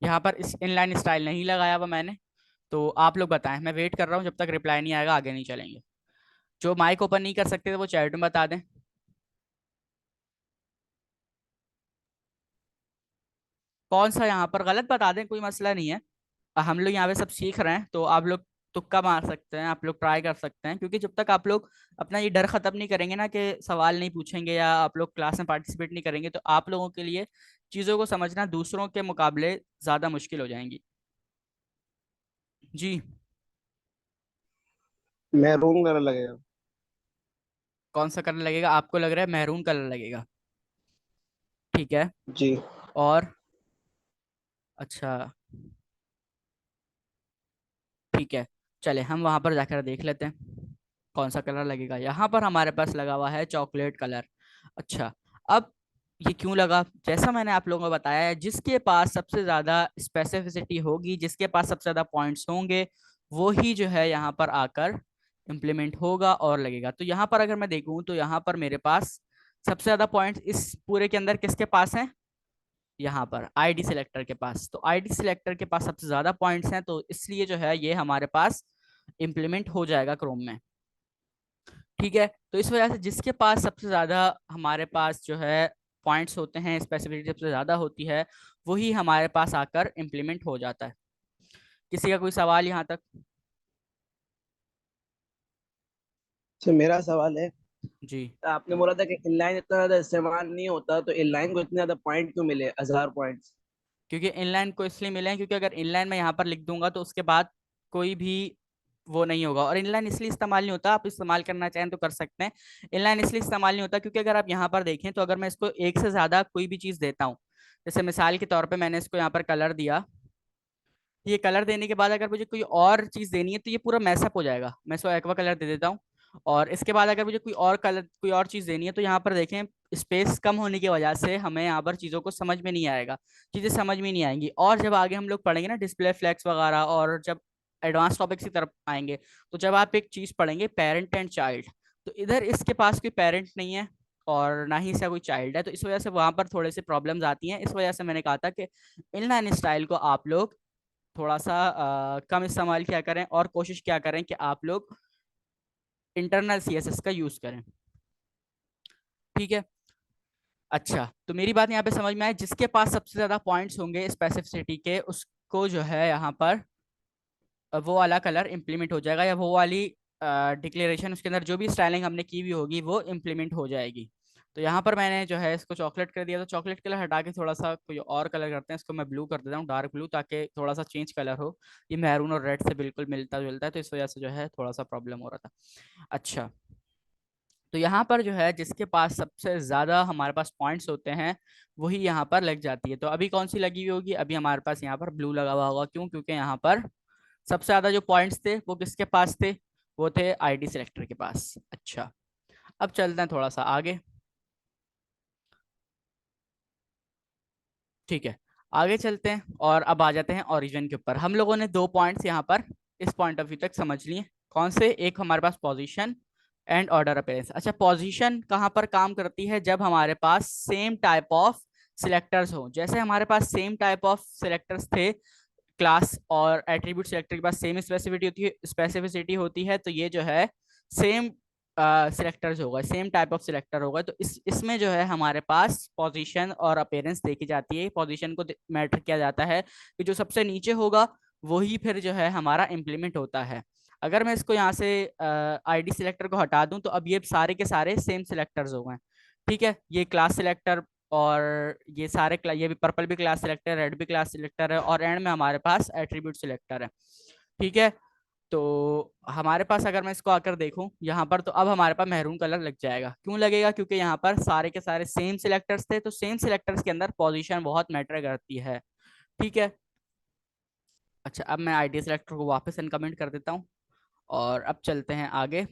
यहाँ पर इस इनलाइन स्टाइल नहीं लगाया हुआ मैंने, तो आप लोग बताएं, मैं वेट कर रहा हूँ, जब तक रिप्लाई नहीं आएगा आगे नहीं चलेंगे। जो माइक ओपन नहीं कर सकते थे वो चैट में बता दें। कौन सा यहाँ पर गलत बता दें, कोई मसला नहीं है। हम लोग यहाँ पे सब सीख रहे हैं, तो आप लोग तुक्का मार सकते हैं, आप लोग ट्राई कर सकते हैं, क्योंकि जब तक आप लोग अपना ये डर खत्म नहीं करेंगे ना कि सवाल नहीं पूछेंगे या आप लोग क्लास में पार्टिसिपेट नहीं करेंगे, तो आप लोगों के लिए चीज़ों को समझना दूसरों के मुकाबले ज़्यादा मुश्किल हो जाएंगी। जी। मैरून कलर लगेगा। कौन सा कलर लगेगा? आपको लग रहा है मैरून कलर लगेगा? ठीक है। जी। और अच्छा, ठीक है, चले हम वहां पर जाकर देख लेते हैं कौन सा कलर लगेगा। यहाँ पर हमारे पास लगा हुआ है चॉकलेट कलर। अच्छा, अब ये क्यों लगा? जैसा मैंने आप लोगों को बताया है, जिसके पास सबसे ज्यादा स्पेसिफिसिटी होगी, जिसके पास सबसे ज्यादा पॉइंट्स होंगे, वो ही जो है यहाँ पर आकर इम्प्लीमेंट होगा और लगेगा। तो यहाँ पर अगर मैं देखूँ तो यहाँ पर मेरे पास सबसे ज्यादा पॉइंट्स इस पूरे के अंदर किसके पास हैं? यहाँ पर आईडी सिलेक्टर के पास। तो आईडी सिलेक्टर के पास सबसे ज्यादा पॉइंट्स हैं, तो इसलिए जो है ये हमारे पास इम्प्लीमेंट हो जाएगा क्रोम में। ठीक है, तो इस वजह से जिसके पास सबसे ज्यादा हमारे पास जो है पॉइंट्स होते हैं, स्पेसिफिसिटी सबसे ज्यादा होती है, वही हमारे पास आकर इम्प्लीमेंट हो जाता है। किसी का कोई सवाल यहाँ तक? तो मेरा सवाल है, जी। आपने बोला था कि इनलाइन इतना ज्यादा इस्तेमाल नहीं होता, तो इनलाइन को इतने ज्यादा पॉइंट क्यों मिले, 1000 पॉइंट्स? क्योंकि इनलाइन को इसलिए मिले हैं क्योंकि अगर इनलाइन में यहाँ पर लिख दूंगा तो उसके बाद कोई भी वो नहीं होगा। और इनलाइन इसलिए इस्तेमाल नहीं होता, आप इस्तेमाल करना चाहें तो कर सकते हैं। इनलाइन इसलिए इस्तेमाल नहीं होता क्योंकि अगर आप यहाँ पर देखें तो अगर मैं इसको एक से ज्यादा कोई भी चीज देता हूँ, जैसे मिसाल के तौर पे मैंने इसको यहाँ पर कलर दिया, ये कलर देने के बाद अगर मुझे कोई और चीज देनी है तो ये पूरा मैसअप हो जाएगा। मैं इसको एक्वा कलर दे देता हूँ, और इसके बाद अगर मुझे कोई और कलर, कोई और चीज देनी है, तो यहाँ पर देखें स्पेस कम होने की वजह से हमें यहाँ पर चीजों को समझ में नहीं आएगा, चीजें समझ में नहीं आएंगी। और जब आगे हम लोग पढ़ेंगे ना डिस्प्ले फ्लैग्स वगैरह, और जब एडवांस टॉपिक्स की तरफ आएंगे, तो जब आप एक चीज पढ़ेंगे पेरेंट एंड चाइल्ड, तो इधर इसके पास कोई पेरेंट नहीं है और ना ही इसका कोई चाइल्ड है, तो इस वजह से वहां पर थोड़े से प्रॉब्लम्स आती हैं। इस वजह से मैंने कहा था कि इनलाइन स्टाइल को आप लोग थोड़ा सा कम इस्तेमाल किया करें, और कोशिश क्या करें कि आप लोग इंटरनल सीएसएस का यूज करें। ठीक है। अच्छा, तो मेरी बात यहाँ पे समझ में आए, जिसके पास सबसे ज्यादा पॉइंट्स होंगे स्पेसिफिसिटी के, उसको जो है यहाँ पर वो वाला कलर इंप्लीमेंट हो जाएगा, या वो वाली डिक्लेरेशन, उसके अंदर जो भी स्टाइलिंग हमने की हुई होगी वो इंप्लीमेंट हो जाएगी। तो यहाँ पर मैंने जो है इसको चॉकलेट कर दिया, तो चॉकलेट कलर हटा के थोड़ा सा कोई और कलर करते हैं, इसको मैं ब्लू कर देता हूँ, डार्क ब्लू, ताकि थोड़ा सा चेंज कलर हो। ये मैरून और रेड से बिल्कुल मिलता जुलता है, तो इस वजह से जो है थोड़ा सा प्रॉब्लम हो रहा था। अच्छा, तो यहाँ पर जो है जिसके पास सबसे ज्यादा हमारे पास पॉइंट्स होते हैं, वही यहाँ पर लग जाती है। तो अभी कौन सी लगी हुई होगी? अभी हमारे पास यहाँ पर ब्लू लगा हुआ होगा। क्यों? क्योंकि यहाँ पर सबसे ज्यादा जो पॉइंट्स थे वो किसके पास थे? वो थे आईडी सिलेक्टर के पास। अच्छा, अब चलते हैं थोड़ा सा आगे। ठीक है, आगे चलते हैं और अब आ जाते हैं ओरिजिन के ऊपर। हम लोगों ने दो पॉइंट्स यहाँ पर इस पॉइंट ऑफ व्यू तक समझ लिए। कौन से? एक हमारे पास पोजीशन एंड ऑर्डर अपीयरेंस। अच्छा, पोजीशन कहाँ पर काम करती है? जब हमारे पास सेम टाइप ऑफ सिलेक्टर्स हो। जैसे हमारे पास सेम टाइप ऑफ सिलेक्टर्स थे, क्लास और एट्रीब्यूट सिलेक्टर के पास सेम स्पेसिफिसिटी होती है, तो ये जो है सेम सिलेक्टर्स होगा, सेम टाइप ऑफ सिलेक्टर होगा। तो इसमें जो है हमारे पास पोजीशन और अपीयरेंस देखी जाती है। पोजीशन को मैटर किया जाता है कि जो सबसे नीचे होगा वही फिर जो है हमारा इम्प्लीमेंट होता है। अगर मैं इसको यहाँ से आईडी सिलेक्टर को हटा दूं, तो अब ये सारे के सारे सेम सिलेक्टर्स हो गए। ठीक है, ये क्लास सिलेक्टर और ये सारे ये भी पर्पल भी क्लास सिलेक्टर, रेड भी क्लास सिलेक्टर है, और एंड में हमारे पास एट्रीब्यूट सिलेक्टर है। ठीक है, तो हमारे पास अगर मैं इसको आकर देखूं यहाँ पर, तो अब हमारे पास मैरून कलर लग जाएगा। क्यों लगेगा? क्योंकि यहाँ पर सारे के सारे सेम सिलेक्टर्स थे, तो सेम सिलेक्टर्स के अंदर पोजीशन बहुत मैटर करती है। ठीक है। अच्छा, अब मैं आईडी सिलेक्टर को वापस इनकमेंट कर देता हूँ और अब चलते हैं आगे।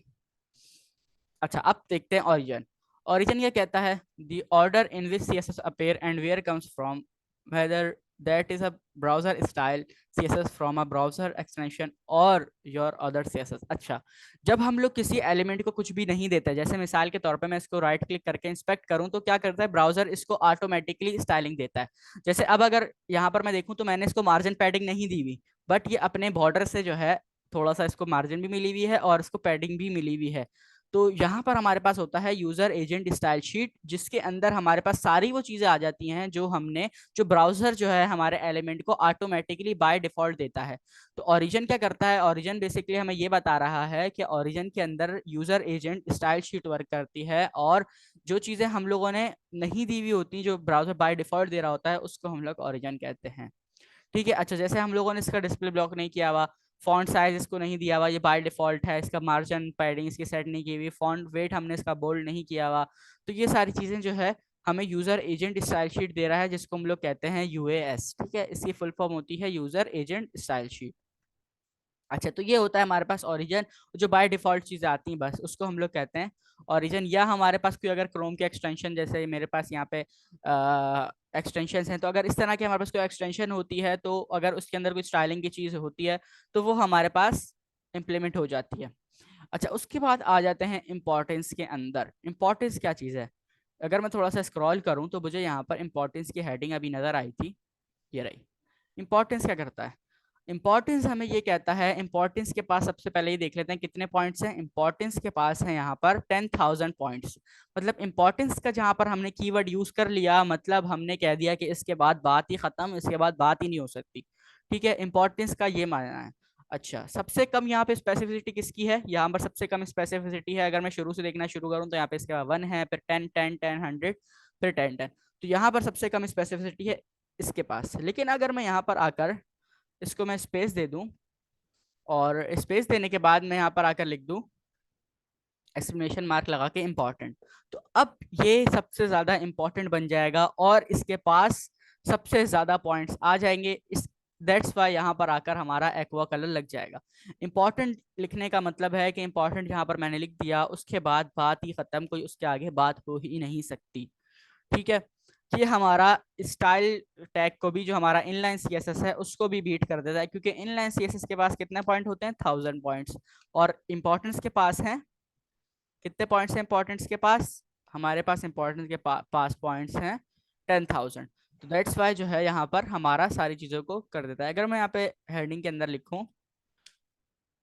अच्छा, अब देखते हैं ओरिजिन। ओरिजिन ये कहता है the order in which CSS appear and where comes from, whether that is a browser style CSS from a browser extension और योर अदर सीएसएस। अच्छा, जब हम लोग किसी एलिमेंट को कुछ भी नहीं देते, जैसे मिसाल के तौर पे मैं इसको राइट क्लिक करके इंस्पेक्ट करूं, तो क्या करता है ब्राउजर? इसको ऑटोमेटिकली स्टाइलिंग देता है। जैसे अब अगर यहाँ पर मैं देखूं तो मैंने इसको मार्जिन पैडिंग नहीं दी हुई, बट ये अपने बॉर्डर से जो है थोड़ा सा इसको मार्जिन भी मिली हुई है और इसको पैडिंग भी मिली हुई है। तो यहाँ पर हमारे पास होता है यूजर एजेंट स्टाइल शीट, जिसके अंदर हमारे पास सारी वो चीजें आ जाती हैं जो ब्राउजर जो है हमारे एलिमेंट को ऑटोमेटिकली बाय डिफॉल्ट देता है। तो ओरिजिन क्या करता है, ओरिजिन बेसिकली हमें ये बता रहा है कि ओरिजिन के अंदर user agent style sheet work करती है, और जो चीजें हम लोगों ने नहीं दी हुई होती, जो ब्राउजर बाय डिफॉल्ट दे रहा होता है, उसको हम लोग ओरिजिन कहते हैं। ठीक है। अच्छा, जैसे हम लोगों ने इसका डिस्प्ले ब्लॉक नहीं किया हुआ, फॉन्ट साइज इसको नहीं दिया हुआ, ये बाय डिफॉल्ट है, इसका मार्जिन पैडिंग इसकी सेट नहीं की हुई, फॉन्ट वेट हमने इसका बोल्ड नहीं किया हुआ, तो ये सारी चीजें जो है हमें यूजर एजेंट स्टाइल शीट दे रहा है, जिसको हम लोग कहते हैं यूएएस। ठीक है, इसकी फुल फॉर्म होती है यूजर एजेंट स्टाइल शीट। अच्छा, तो ये होता है हमारे पास ओरिजिन। जो बाय डिफॉल्ट चीजें आती हैं बस उसको हम लोग कहते हैं ओरिजिन। या हमारे पास कोई अगर क्रोम के एक्सटेंशन, जैसे मेरे पास यहाँ पे एक्सटेंशन हैं, तो अगर इस तरह की हमारे पास कोई एक्सटेंशन होती है, तो अगर उसके अंदर कोई स्टाइलिंग की चीज होती है तो वो हमारे पास इम्प्लीमेंट हो जाती है। अच्छा, उसके बाद आ जाते हैं इंपॉर्टेंस के अंदर। इंपॉर्टेंस क्या चीज़ है? अगर मैं थोड़ा सा स्क्रॉल करूं तो मुझे यहाँ पर इंपॉर्टेंस की हेडिंग अभी नजर आई थी, ये रही। इंपॉर्टेंस क्या करता है? इंपॉर्टेंस हमें ये कहता है, इंपॉर्टेंस के पास सबसे पहले ये देख लेते हैं कितने पॉइंट्स हैं। इंपॉर्टेंस के पास है यहाँ पर 10,000 पॉइंट्स। मतलब इंपॉर्टेंस का जहाँ पर हमने कीवर्ड यूज कर लिया, मतलब हमने कह दिया कि इसके बाद बात ही खत्म, इसके बाद बात ही नहीं हो सकती। ठीक है, इंपॉर्टेंस का ये मानना है। अच्छा, सबसे कम यहाँ पे स्पेसिफिसिटी किसकी है? यहाँ पर सबसे कम स्पेसिफिसिटी है, अगर मैं शुरू से देखना शुरू करूँ तो यहाँ पे इसके बाद 1 है, फिर 10 10 10 100, फिर 10 10। तो यहाँ पर सबसे कम स्पेसिफिसिटी है इसके पास। लेकिन अगर मैं यहाँ पर आकर इसको मैं स्पेस दे दूं, और स्पेस देने के बाद मैं यहाँ पर आकर लिख दूं एक्सक्लेमेशन मार्क लगा के इम्पोर्टेंट, तो अब ये सबसे ज्यादा इम्पोर्टेंट बन जाएगा और इसके पास सबसे ज्यादा पॉइंट्स आ जाएंगे। इस दैट्स वाई यहाँ पर आकर हमारा एक्वा कलर लग जाएगा। इंपॉर्टेंट लिखने का मतलब है कि इंपॉर्टेंट यहाँ पर मैंने लिख दिया, उसके बाद बात ही खत्म, कोई उसके आगे बात हो ही नहीं सकती। ठीक है, ये हमारा स्टाइल टैग को भी, जो हमारा इनलाइन सीएसएस है, उसको भी बीट कर देता है, क्योंकि इनलाइन सीएसएस के पास कितने पॉइंट होते हैं? 1000 पॉइंट्स। और इंपॉर्टेंस के पास हैं कितने पॉइंट्स हैं? इंपॉर्टेंस के पास, हमारे पास इंपॉर्टेंस के पास पॉइंट्स हैं 10,000। तो दैट्स वाई जो है यहाँ पर हमारा सारी चीज़ों को कर देता है। अगर मैं यहाँ पे हेडिंग के अंदर लिखूं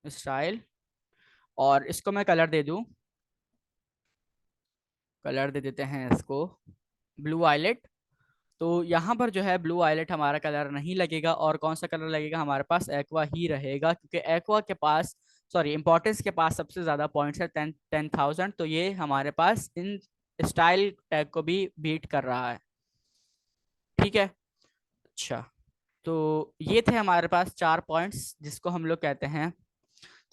स्टाइल, और इसको मैं कलर दे दूं, कलर दे देते हैं इसको ब्लू वायलेट, तो यहाँ पर जो है ब्लू वायलेट हमारा कलर नहीं लगेगा, और कौन सा कलर लगेगा? हमारे पास एक्वा ही रहेगा, क्योंकि एक्वा के पास, सॉरी, इंपॉर्टेंस के पास सबसे ज्यादा पॉइंट्स है 10,000, तो ये हमारे पास इन स्टाइल टैग को भी बीट कर रहा है। ठीक है। अच्छा, तो ये थे हमारे पास 4 पॉइंट्स, जिसको हम लोग कहते हैं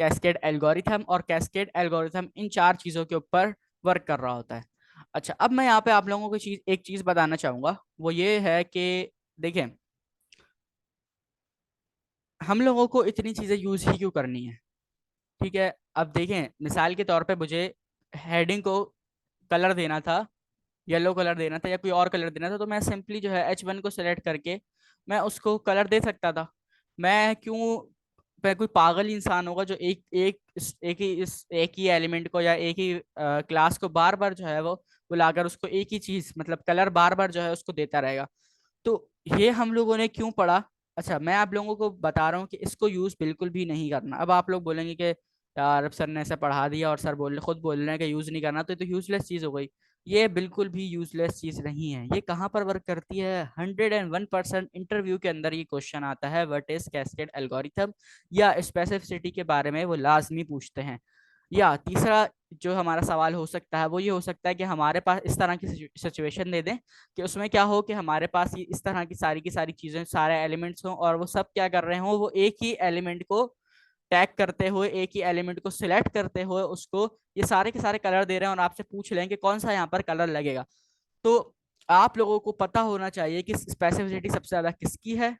कैस्केड एल्गोरिथम, और कैस्केड एल्गोरिथम इन 4 चीजों के ऊपर वर्क कर रहा होता है। अच्छा, अब मैं यहाँ पे आप लोगों को एक चीज बताना चाहूंगा, वो ये है कि देखें, हम लोगों को इतनी चीजें यूज ही क्यों करनी है? ठीक है, अब देखें, मिसाल के तौर पे मुझे हेडिंग को कलर देना था, येलो कलर देना था या कोई और कलर देना था, तो मैं सिंपली जो है H1 को सेलेक्ट करके मैं उसको कलर दे सकता था। मैं क्यों, मैं कोई पागल इंसान होगा जो एक ही एलिमेंट को या एक ही क्लास को बार बार जो है वो बुलाकर उसको एक ही चीज, मतलब कलर बार बार जो है उसको देता रहेगा? तो ये हम लोगों ने क्यों पढ़ा? अच्छा, मैं आप लोगों को बता रहा हूँ कि इसको यूज बिल्कुल भी नहीं करना। अब आप लोग बोलेंगे कि यार, अब सर ने ऐसा पढ़ा दिया और सर खुद बोल रहे हैं कि यूज नहीं करना, तो ये तो यूजलेस चीज हो गई। ये बिल्कुल भी यूजलेस चीज नहीं है। ये कहाँ पर वर्क करती है? 101% इंटरव्यू के अंदर ये क्वेश्चन आता है, व्हाट इज कैस्केड एल्गोरिथम, या स्पेसिफिसिटी के बारे में वो लाजमी पूछते हैं। या तीसरा जो हमारा सवाल हो सकता है वो ये हो सकता है कि हमारे पास इस तरह की सिचुएशन दे दें कि उसमें क्या हो कि हमारे पास ये इस तरह की सारी चीजें, सारे एलिमेंट्स हों, और वो सब क्या कर रहे हों, वो एक ही एलिमेंट को टैग करते हुए, एक ही एलिमेंट को सिलेक्ट करते हुए उसको ये सारे के सारे कलर दे रहे हैं, और आपसे पूछ लें कि कौन सा यहाँ पर कलर लगेगा। तो आप लोगों को पता होना चाहिए कि स्पेसिफिसिटी सबसे ज्यादा किसकी है,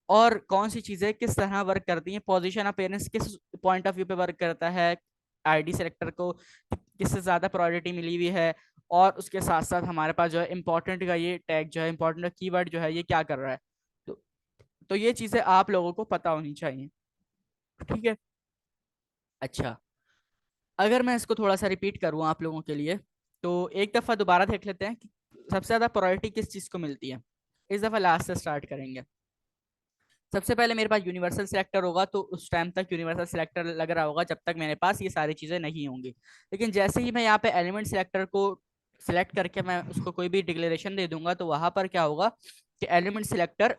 और कौन सी चीजें किस तरह वर्क करती हैं। पोजीशन अपेयरेंस किस पॉइंट ऑफ व्यू पे वर्क करता है, आईडी सेलेक्टर को किससे ज्यादा प्रायोरिटी मिली हुई है, और उसके साथ साथ हमारे पास जो है इंपॉर्टेंट का ये टैग जो है, इंपॉर्टेंट का कीवर्ड जो है, ये क्या कर रहा है। तो, तो ये चीजें आप लोगों को पता होनी चाहिए। ठीक है। अच्छा, अगर मैं इसको थोड़ा सा रिपीट करूँ आप लोगों के लिए, तो एक दफा दोबारा देख लेते हैं कि सबसे ज्यादा प्रायोरिटी किस चीज को मिलती है। इस दफा लास्ट से स्टार्ट करेंगे। सबसे पहले मेरे पास यूनिवर्सल सिलेक्टर होगा, तो उस टाइम तक यूनिवर्सल सिलेक्टर लग रहा होगा जब तक मेरे पास ये सारी चीज़ें नहीं होंगी। लेकिन जैसे ही मैं यहाँ पे एलिमेंट सिलेक्टर को सिलेक्ट करके मैं उसको कोई भी डिक्लेरेशन दे दूंगा, तो वहां पर क्या होगा कि एलिमेंट सिलेक्टर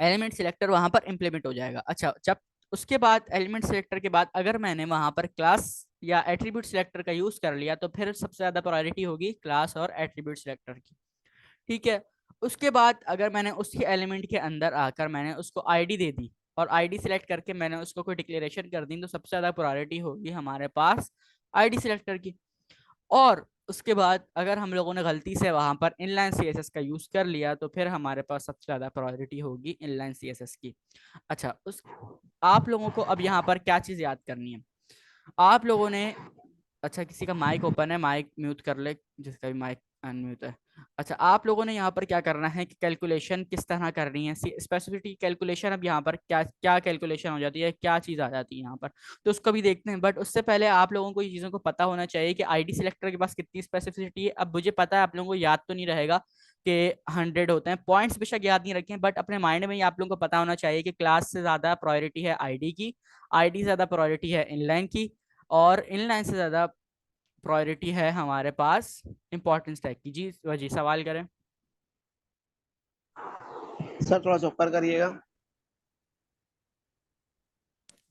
एलिमेंट सिलेक्टर वहां पर इंप्लीमेंट हो जाएगा। अच्छा, जब उसके बाद एलिमेंट सिलेक्टर के बाद अगर मैंने वहां पर क्लास या एट्रीब्यूट सिलेक्टर का यूज कर लिया, तो फिर सबसे ज्यादा प्रायोरिटी होगी क्लास और एट्रीब्यूट सिलेक्टर की। ठीक है। उसके बाद अगर मैंने उसी एलिमेंट के अंदर आकर मैंने उसको आईडी दे दी और आईडी सिलेक्ट करके मैंने उसको कोई डिक्लेरेशन कर दी, तो सबसे ज्यादा प्रायोरिटी होगी हमारे पास आईडी सिलेक्टर की। और उसके बाद अगर हम लोगों ने गलती से वहां पर इनलाइन सीएसएस का यूज कर लिया, तो फिर हमारे पास सबसे ज्यादा प्रायोरिटी होगी इनलाइन सीएसएस की। अच्छा, उस आप लोगों को अब यहाँ पर क्या चीज याद करनी है आप लोगों ने। अच्छा, किसी का माइक ओपन है, माइक म्यूट कर ले, जिसका भी माइक अनम्यूट है। अच्छा, आप लोगों ने यहाँ पर क्या करना है कि कैलकुलेशन किस तरह करनी है, स्पेसिफिसिटी कैलकुलेशन। अब यहाँ पर क्या क्या कैलकुलेशन हो जाती है, क्या चीज़ आ जाती है यहाँ पर, तो उसको भी देखते हैं। बट उससे पहले आप लोगों को ये चीज़ों को पता होना चाहिए कि आईडी सिलेक्टर के पास कितनी स्पेसिफिसिटी है। अब मुझे पता है आप लोगों को याद तो नहीं रहेगा कि 100 होते हैं, पॉइंट्स बेशक याद नहीं रखें, बट अपने माइंड में ही आप लोगों को पता होना चाहिए कि क्लास से ज़्यादा प्रायोरिटी है आईडी की, आईडी ज़्यादा प्रायोरिटी है इनलाइन की, और इनलाइन से ज़्यादा प्रायोरिटी है हमारे पास इंपॉर्टेंस टैग की। जी वजी सवाल करें। सर थोड़ा सा ऊपर करिएगा।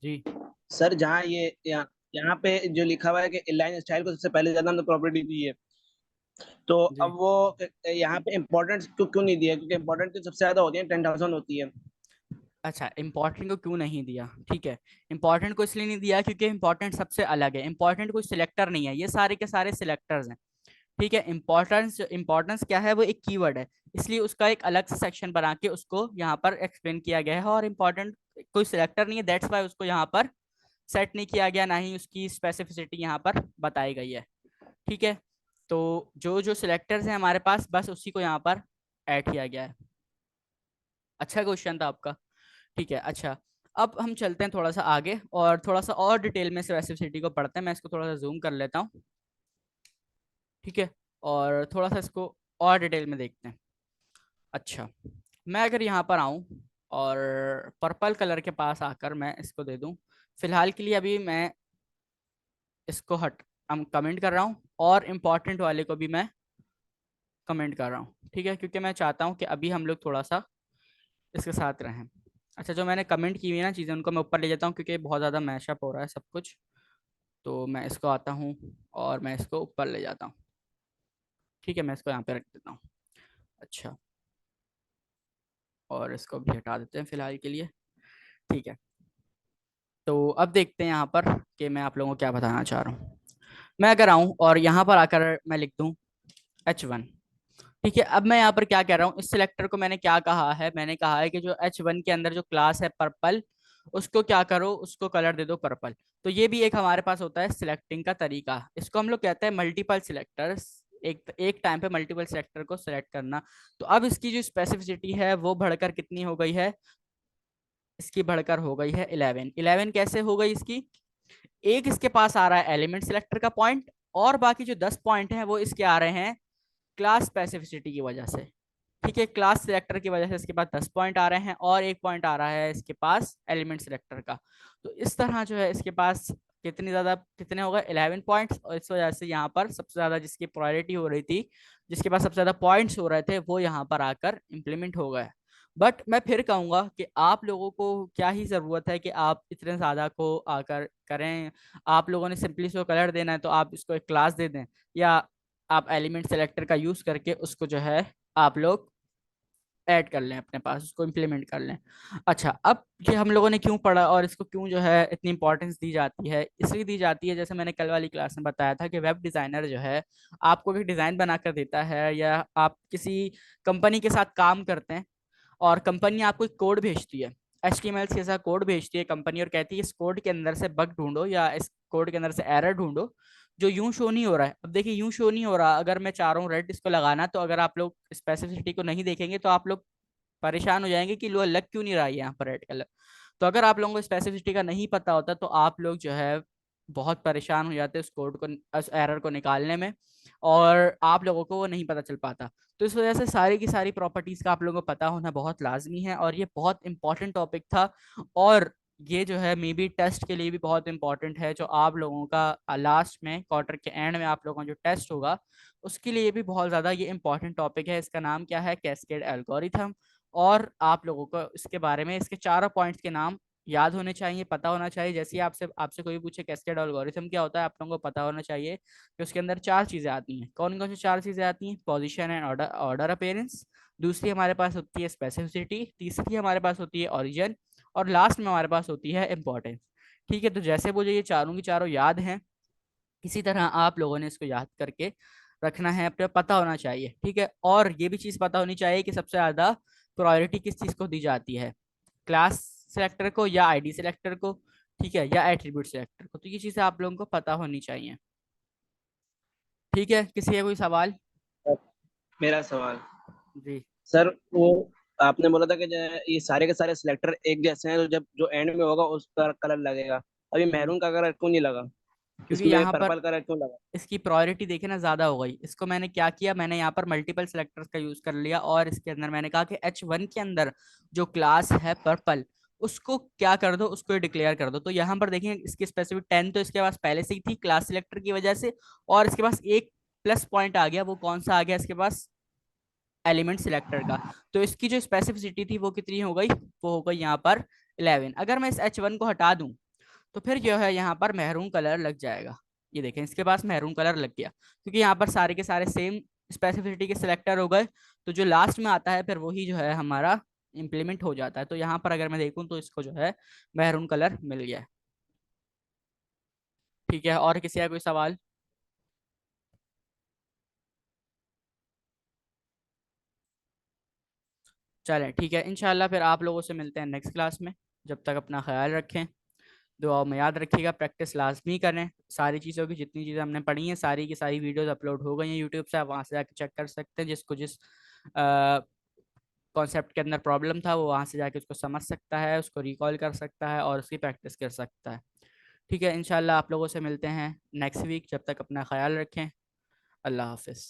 जी सर जहाँ ये यहाँ पे जो लिखा हुआ है कि इनलाइन स्टाइल को सबसे पहले ज्यादा हमने प्रॉपर्टी दी है, तो जी। अब वो यहाँ पे इम्पोर्टेंस क्यों नहीं दिया? क्योंकि इम्पोर्टेंट तो सबसे ज्यादा होती है, 10,000 होती है। अच्छा, इंपॉर्टेंट को क्यों नहीं दिया? ठीक है, इंपॉर्टेंट को इसलिए नहीं दिया क्योंकि इंपॉर्टेंट सबसे अलग है। इंपॉर्टेंट कोई सिलेक्टर नहीं है, ये सारे के सारे सिलेक्टर्स हैं। ठीक है, इंपॉर्टेंस इंपॉर्टेंस क्या है, वो एक कीवर्ड है, इसलिए उसका एक अलग से सेक्शन बना के उसको यहाँ पर एक्सप्लेन किया गया है। और इंपॉर्टेंट कोई सिलेक्टर नहीं है, दैट्स वाई उसको यहाँ पर सेट नहीं किया गया, ना ही उसकी स्पेसिफिसिटी यहाँ पर बताई गई है। ठीक है, तो जो जो सिलेक्टर्स हैं हमारे पास, बस उसी को यहाँ पर ऐड किया गया है। अच्छा क्वेश्चन था आपका। ठीक है। अच्छा, अब हम चलते हैं थोड़ा सा आगे और थोड़ा सा और डिटेल में स्पेसिफिसिटी को पढ़ते हैं। मैं इसको थोड़ा सा जूम कर लेता हूँ। ठीक है, और थोड़ा सा इसको और डिटेल में देखते हैं। अच्छा, मैं अगर यहाँ पर आऊँ और पर्पल कलर के पास आकर मैं इसको दे दूँ, फिलहाल के लिए अभी मैं इसको हट हम कमेंट कर रहा हूँ, और इम्पोर्टेंट वाले को भी मैं कमेंट कर रहा हूँ। ठीक है, क्योंकि मैं चाहता हूँ कि अभी हम लोग थोड़ा सा इसके साथ रहें। अच्छा, जो मैंने कमेंट की हुई है ना चीज़ें, उनको मैं ऊपर ले जाता हूँ क्योंकि बहुत ज़्यादा मैशअप हो रहा है सब कुछ। तो मैं इसको आता हूँ और मैं इसको ऊपर ले जाता हूँ। ठीक है, मैं इसको यहाँ पे रख देता हूँ। अच्छा, और इसको भी हटा देते हैं फिलहाल के लिए। ठीक है, तो अब देखते हैं यहाँ पर कि मैं आप लोगों को क्या बताना चाह रहा हूँ। मैं अगर आऊँ और यहाँ पर आकर मैं लिख दूँ H1। ठीक है, अब मैं यहाँ पर क्या कह रहा हूँ, इस सिलेक्टर को मैंने क्या कहा है, मैंने कहा है कि जो H1 के अंदर जो क्लास है पर्पल, उसको क्या करो, उसको कलर दे दो पर्पल। तो ये भी एक हमारे पास होता है सिलेक्टिंग का तरीका, इसको हम लोग कहते हैं मल्टीपल सिलेक्टर्स, एक टाइम पे मल्टीपल सिलेक्टर को सिलेक्ट करना। तो अब इसकी जो स्पेसिफिसिटी है वो बढ़कर कितनी हो गई है, इसकी बढ़कर हो गई है 11। 11 कैसे हो गई इसकी, एक इसके पास आ रहा है एलिमेंट सिलेक्टर का पॉइंट, और बाकी जो 10 पॉइंट हैं वो इसके आ रहे हैं क्लास स्पेसिफिसिटी की वजह से। ठीक है, क्लास सिलेक्टर की वजह से इसके पास 10 पॉइंट आ रहे हैं, और एक पॉइंट आ रहा है इसके पास एलिमेंट सिलेक्टर का। तो इस तरह जो है इसके पास कितने हो गए, 11 पॉइंट्स। और इस वजह से यहाँ पर सबसे ज्यादा जिसकी प्रायोरिटी हो रही थी, जिसके पास सबसे ज्यादा पॉइंट्स हो रहे थे, वो यहाँ पर आकर इंप्लीमेंट हो गए। बट मैं फिर कहूंगा कि आप लोगों को क्या ही जरूरत है कि आप इतने ज्यादा को आकर करें। आप लोगों ने सिंपली इसको कलर देना है तो आप इसको एक क्लास दे दें, या आप एलिमेंट सेलेक्टर का यूज करके उसको जो है आप लोग ऐड कर लें अपने पास, उसको इम्प्लीमेंट कर लें। अच्छा, अब ये हम लोगों ने क्यों पढ़ा और इसको क्यों जो है इतनी इंपॉर्टेंस दी जाती है, इसलिए दी जाती है जैसे मैंने कल वाली क्लास में बताया था कि वेब डिज़ाइनर जो है आपको एक डिज़ाइन बनाकर देता है, या आप किसी कंपनी के साथ काम करते हैं और कंपनी आपको एक कोड भेजती है, HTML जैसा कोड भेजती है कंपनी, और कहती है इस कोड के अंदर से बग ढूंढो या इस कोड के अंदर से एरर ढूंढो जो यूं शो नहीं हो रहा है। अब देखिए, यूं शो नहीं हो रहा, अगर मैं चाह रहा हूँ रेड इसको लगाना, तो अगर आप लोग स्पेसिफिसिटी को नहीं देखेंगे तो आप लोग परेशान हो जाएंगे कि लो लग क्यों नहीं रहा है यहाँ पर रेड कलर। तो अगर आप लोगों को स्पेसिफिसिटी का नहीं पता होता, तो आप लोग जो है बहुत परेशान हो जाते हैं उस कोड को, उस एरर को निकालने में, और आप लोगों को वो नहीं पता चल पाता। तो इस वजह से सारी की सारी प्रॉपर्टीज का आप लोगों को पता होना बहुत लाजमी है, और ये बहुत इंपॉर्टेंट टॉपिक था। और ये जो है मे बी टेस्ट के लिए भी बहुत इंपॉर्टेंट है, जो आप लोगों का लास्ट में क्वार्टर के एंड में आप लोगों का जो टेस्ट होगा उसके लिए भी बहुत ज़्यादा ये इंपॉर्टेंट टॉपिक है। इसका नाम क्या है? Cascade algorithm. और आप लोगों को इसके बारे में, इसके चारों पॉइंट्स के नाम याद होने चाहिए, पता होना चाहिए। जैसे ही आपसे आपसे कोई पूछे कैस्केड एल्गोरिथम क्या होता है, आप लोगों को पता होना चाहिए कि उसके अंदर चार चीज़ें आती हैं। कौन कौन सी चार चीज़ें आती हैं? Position and order order appearance, दूसरी हमारे पास होती है स्पेसिफिसिटी, तीसरी हमारे पास होती है ओरिजिन, और लास्ट में हमारे पास होती है इंपॉर्टेंस। ठीक है, तो जैसे मुझे ये चारों की चारों याद हैं, इसी तरह आप लोगों ने इसको याद करके रखना है, अपने पता होना चाहिए। ठीक है, और ये भी चीज़ पता होनी चाहिए कि सबसे ज़्यादा प्रायोरिटी किस चीज़ को दी जाती है, क्लास सेलेक्टर को या आईडी सेलेक्टर को, ठीक है, या एट्रीब्यूट सेलेक्टर को। तो ये चीज़ें आप लोगों को पता होनी चाहिए। ठीक है, किसी का कोई सवाल? मेरा सवाल, जी। सर वो आपने बोला था कि जो है ये सारे के सारे सिलेक्टर एक जैसे हैं, तो जब जो एंड में होगा उसका कलर लगेगा। अभी हम्म, मैरून का कलर क्यों नहीं लगा? क्योंकि इसमें यहाँ पर पर्पल कलर क्यों लगा? इसकी प्रायोरिटी देखे ना ज़्यादा हो गई। इसको मैंने क्या किया, मैंने यहाँ पर मल्टीपल सेलेक्टर्स का यूज़ कर लिया, और इसके अंदर मैंने कहा कि H1 के अंदर जो क्लास है पर्पल, उसको क्या कर दो, उसको डिक्लेयर कर दो। तो यहाँ पर देखिए इसकी स्पेसिफिक 10 तो इसके पास पहले से ही थी क्लास सिलेक्टर की वजह से, और इसके पास एक प्लस पॉइंट आ गया। वो कौन सा आ गया इसके पास? एलिमेंट सिलेक्टर का। तो इसकी जो स्पेसिफिसिटी थी वो कितनी हो गई? वो हो गई यहाँ पर 11। अगर मैं इस H1 को हटा दूं तो फिर जो है यहाँ पर मैरून कलर लग जाएगा। ये देखें इसके पास मैरून कलर लग गया, क्योंकि यहाँ पर सारे के सारे सेम स्पेसिफिसिटी के सिलेक्टर हो गए। तो जो लास्ट में आता है फिर वही जो है हमारा इम्प्लीमेंट हो जाता है। तो यहाँ पर अगर मैं देखूँ तो इसको जो है मैरून कलर मिल गया है। ठीक है, और किसी का कोई सवाल? चलें, ठीक है, इंशाल्लाह फिर आप लोगों से मिलते हैं नेक्स्ट क्लास में। जब तक अपना ख्याल रखें, दुआओं में याद रखिएगा, प्रैक्टिस लाजमी करें सारी चीज़ों की। जितनी चीज़ें हमने पढ़ी हैं सारी की सारी वीडियोस अपलोड हो गई हैं यूट्यूब से, आप वहाँ से जाकर चेक कर सकते हैं। जिसको जिस कॉन्सेप्ट के अंदर प्रॉब्लम था वो वहाँ से जाके उसको समझ सकता है, उसको रिकॉल कर सकता है और उसकी प्रैक्टिस कर सकता है। ठीक है, इंशाल्लाह आप लोगों से मिलते हैं नेक्स्ट वीक। जब तक अपना ख्याल रखें, अल्लाह हाफिज़।